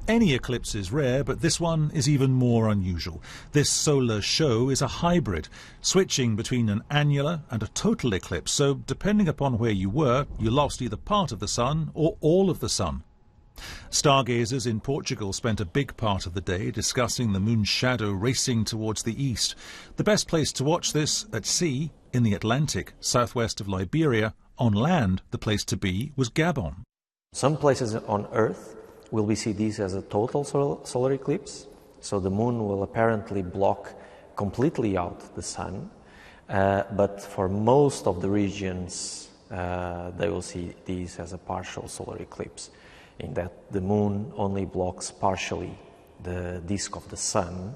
Any eclipse is rare, but this one is even more unusual. This solar show is a hybrid, switching between an annular and a total eclipse, so depending upon where you were, you lost either part of the sun or all of the sun. Stargazers in Portugal spent a big part of the day discussing the moon's shadow racing towards the east. The best place to watch this, at sea, in the Atlantic, southwest of Liberia. On land, the place to be was Gabon. Some places on Earth will we see this as a total solar eclipse, so the moon will apparently block completely out the sun, but for most of the regions they will see this as a partial solar eclipse, in that the moon only blocks partially the disk of the sun.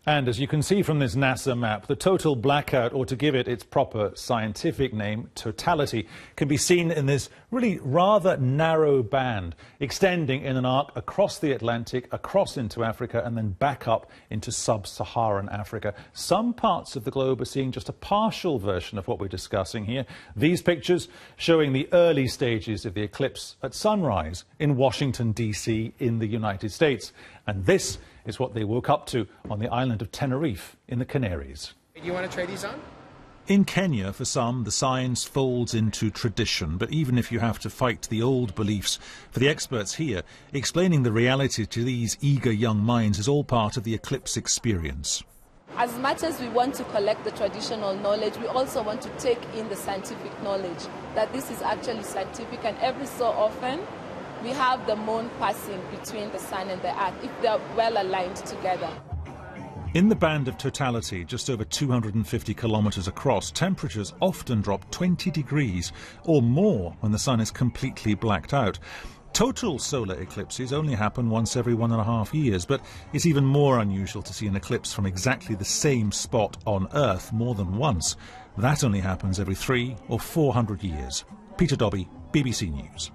And as you can see from this NASA map, the total blackout, or to give it its proper scientific name, totality, can be seen in this really rather narrow band, extending in an arc across the Atlantic, across into Africa, and then back up into sub-Saharan Africa. Some parts of the globe are seeing just a partial version of what we're discussing here. These pictures showing the early stages of the eclipse at sunrise in Washington, D.C. in the United States. And this is what they woke up to on the island of Tenerife in the Canaries. Do you want to try these on? In Kenya, for some, the science folds into tradition, but even if you have to fight the old beliefs, for the experts here, explaining the reality to these eager young minds is all part of the eclipse experience. As much as we want to collect the traditional knowledge, we also want to take in the scientific knowledge, that this is actually scientific, and every so often we have the moon passing between the sun and the earth, if they are well aligned together. In the band of totality, just over 250 kilometres across, temperatures often drop 20 degrees or more when the sun is completely blacked out. Total solar eclipses only happen once every 1.5 years, but it's even more unusual to see an eclipse from exactly the same spot on Earth more than once. That only happens every 300 or 400 years. Peter Dobby, BBC News.